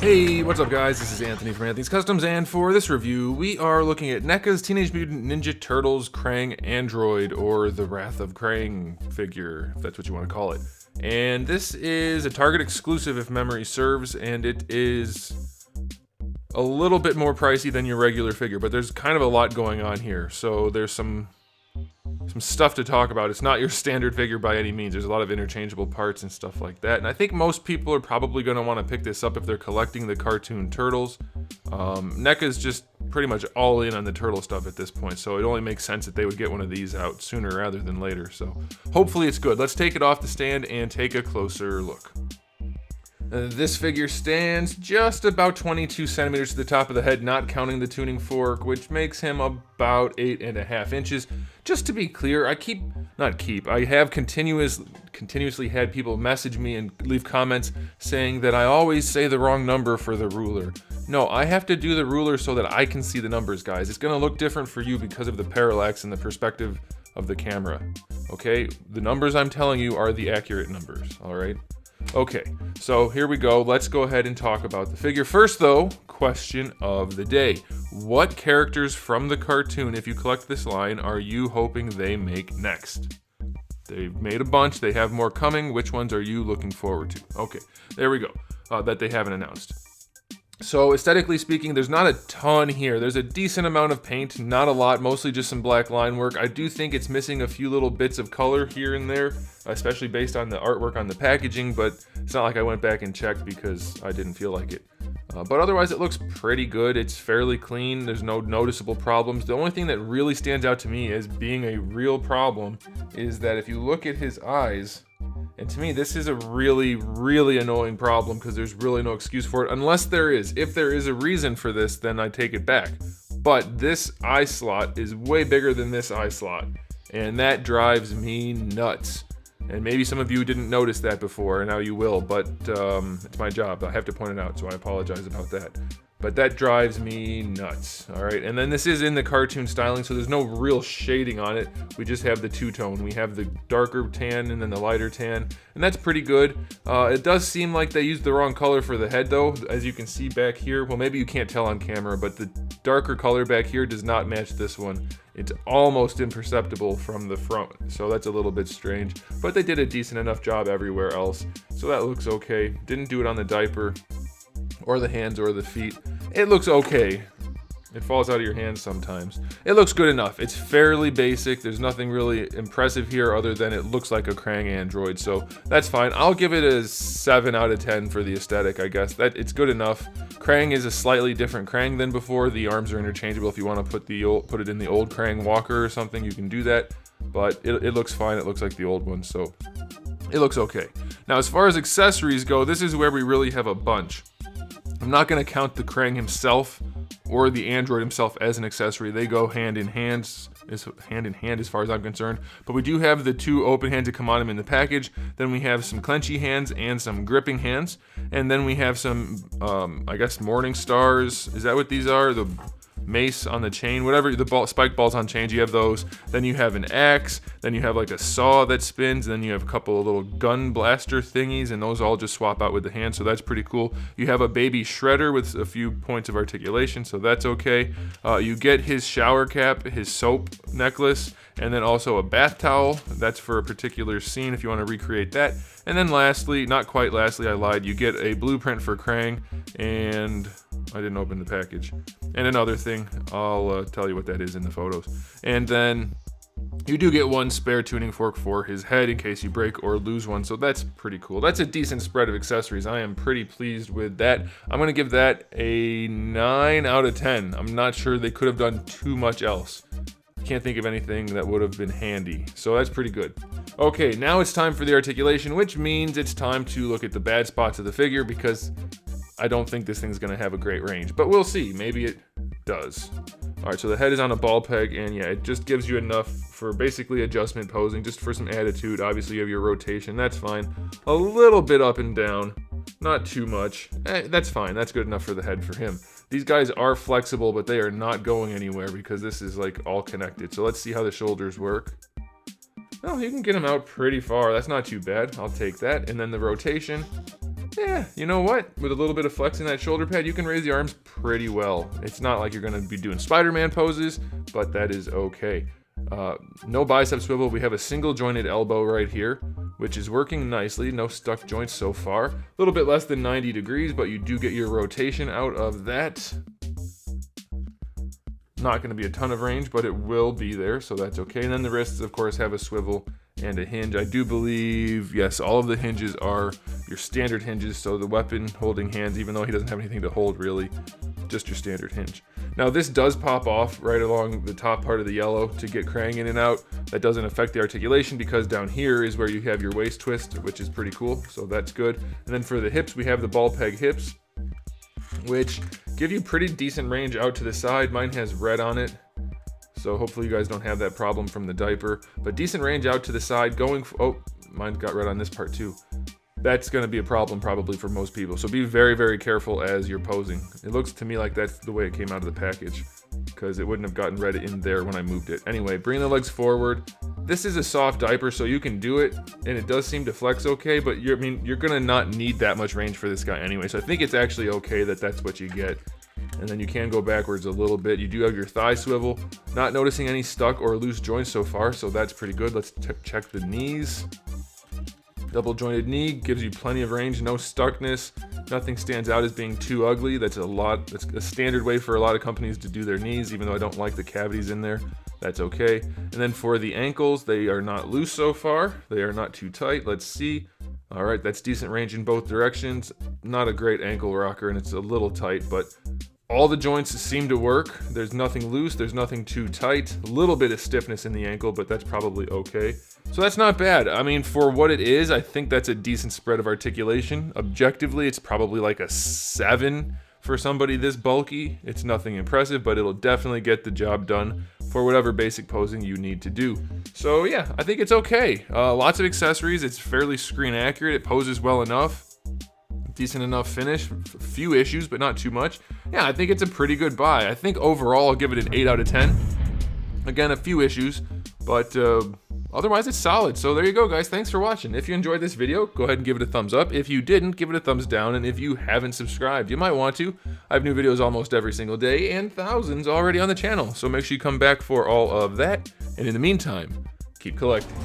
Hey, what's up guys? This is Anthony from Anthony's Customs, and for this review, we are looking at NECA's Teenage Mutant Ninja Turtles KRANG Android, or the Wrath of KRANG figure, if that's what you want to call it. And this is a Target exclusive if memory serves, and it is a little bit more pricey than your regular figure, but there's kind of a lot going on here, so there's some stuff to talk about. It's not your standard figure by any means. There's a lot of interchangeable parts and stuff like that, and I think most people are probably going to want to pick this up if they're collecting the cartoon turtles. NECA is just pretty much all in on the turtle stuff at this point, so it only makes sense that they would get one of these out sooner rather than later, so hopefully it's good. Let's take it off the stand and take a closer look. This figure stands just about 22 centimeters to the top of the head, not counting the tuning fork, which makes him about 8.5 inches. Just to be clear, I have continuously had people message me and leave comments saying that I always say the wrong number for the ruler. No, I have to do the ruler so that I can see the numbers, guys. It's gonna look different for you because of the parallax and the perspective of the camera. Okay, the numbers I'm telling you are the accurate numbers, all right? Okay, so here we go. Let's go ahead and talk about the figure. First though, question of the day. What characters from the cartoon, if you collect this line, are you hoping they make next? They've made a bunch, they have more coming. Which ones are you looking forward to? Okay, there we go, that they haven't announced. So aesthetically speaking, there's not a ton here. There's a decent amount of paint, not a lot, mostly just some black line work. I do think it's missing a few little bits of color here and there, especially based on the artwork on the packaging, but it's not like I went back and checked because I didn't feel like it. But otherwise it looks pretty good. It's fairly clean. There's no noticeable problems. The only thing that really stands out to me as being a real problem is that if you look at his eyes, and to me, this is a really, really annoying problem because there's really no excuse for it, unless there is. If there is a reason for this, then I take it back. But this eye slot is way bigger than this eye slot, and that drives me nuts. And maybe some of you didn't notice that before, and now you will, but it's my job. I have to point it out, so I apologize about that. But that drives me nuts, all right? And then this is in the cartoon styling, so there's no real shading on it. We just have the two-tone. We have the darker tan and then the lighter tan, and that's pretty good. It does seem like they used the wrong color for the head, though, as you can see back here. Well, maybe you can't tell on camera, but the darker color back here does not match this one. It's almost imperceptible from the front, so that's a little bit strange. But they did a decent enough job everywhere else, so that looks okay. Didn't do it on the diaper, or the hands, or the feet. It looks okay. It falls out of your hands sometimes. It looks good enough. It's fairly basic. There's nothing really impressive here other than it looks like a KRANG Android, so that's fine. I'll give it a 7 out of 10 for the aesthetic, I guess. It's good enough. KRANG is a slightly different KRANG than before. The arms are interchangeable. If you want to put it in the old KRANG walker or something, you can do that, but it looks fine. It looks like the old one, so it looks okay. Now, as far as accessories go, this is where we really have a bunch. I'm not going to count the KRANG himself or the Android himself as an accessory. They go hand in hand as far as I'm concerned. But we do have the two open hands that come on him in the package. Then we have some clenchy hands and some gripping hands. And then we have some, I guess, Morning Stars. Is that what these are? The mace on the chain, whatever, the spike balls on chains, you have those. Then you have an axe, then you have like a saw that spins, and then you have a couple of little gun blaster thingies, and those all just swap out with the hand, so that's pretty cool. You have a baby shredder with a few points of articulation, so that's okay. You get his shower cap, his soap necklace, and then also a bath towel. That's for a particular scene if you want to recreate that. And then lastly, not quite lastly, I lied, you get a blueprint for KRANG, and I didn't open the package. And another thing, I'll tell you what that is in the photos. And then you do get one spare tuning fork for his head in case you break or lose one, so that's pretty cool. That's a decent spread of accessories. I am pretty pleased with that. I'm going to give that a 9 out of 10. I'm not sure they could have done too much else. Can't think of anything that would have been handy, so that's pretty good. Okay, now it's time for the articulation, which means it's time to look at the bad spots of the figure, because I don't think this thing's gonna have a great range, but we'll see. Maybe it does. All right, so the head is on a ball peg, and yeah, it just gives you enough for basically adjustment posing, just for some attitude. Obviously, you have your rotation, that's fine. A little bit up and down, not too much. That's fine, that's good enough for the head for him. These guys are flexible, but they are not going anywhere because this is like all connected. So let's see how the shoulders work. Oh, you can get them out pretty far. That's not too bad. I'll take that. And then the rotation. Yeah, you know what? With a little bit of flexing that shoulder pad, you can raise the arms pretty well. It's not like you're gonna be doing Spider-Man poses, but that is okay. No bicep swivel. We have a single jointed elbow right here, which is working nicely. No stuck joints so far. A little bit less than 90 degrees, but you do get your rotation out of that. Not going to be a ton of range, but it will be there, so that's okay. And then the wrists, of course, have a swivel and a hinge. I do believe, yes, all of the hinges are your standard hinges, so the weapon holding hands, even though he doesn't have anything to hold really, just your standard hinge. Now this does pop off right along the top part of the yellow to get KRANG in and out. That doesn't affect the articulation because down here is where you have your waist twist, which is pretty cool, so that's good. And then for the hips, we have the ball peg hips, which give you pretty decent range out to the side. Mine has red on it, so hopefully you guys don't have that problem from the diaper. But decent range out to the side going, oh, mine got red on this part too. That's going to be a problem probably for most people. So be very, very careful as you're posing. It looks to me like that's the way it came out of the package, because it wouldn't have gotten red in there when I moved it. Anyway, bring the legs forward. This is a soft diaper, so you can do it, and it does seem to flex okay, but you're going to not need that much range for this guy anyway. So I think it's actually okay that that's what you get. And then you can go backwards a little bit. You do have your thigh swivel. Not noticing any stuck or loose joints so far, so that's pretty good. Let's check the knees. Double jointed knee gives you plenty of range, no stuckness. Nothing stands out as being too ugly. That's a standard way for a lot of companies to do their knees, even though I don't like the cavities in there. That's okay. And then for the ankles, they are not loose so far. They are not too tight. Let's see. All right, that's decent range in both directions. Not a great ankle rocker, and it's a little tight, but all the joints seem to work. There's nothing loose, there's nothing too tight. A little bit of stiffness in the ankle, but that's probably okay. So that's not bad. I mean, for what it is, I think that's a decent spread of articulation. Objectively, it's probably like a 7 for somebody this bulky. It's nothing impressive, but it'll definitely get the job done for whatever basic posing you need to do. So yeah, I think it's okay. Lots of accessories. It's fairly screen accurate. It poses well enough. Decent enough finish. A few issues, but not too much. Yeah, I think it's a pretty good buy. I think overall I'll give it an 8 out of 10. Again, a few issues, but otherwise it's solid. So there you go, guys. Thanks for watching. If you enjoyed this video, go ahead and give it a thumbs up. If you didn't, give it a thumbs down. And if you haven't subscribed, you might want to. I have new videos almost every single day and thousands already on the channel. So make sure you come back for all of that. And in the meantime, keep collecting.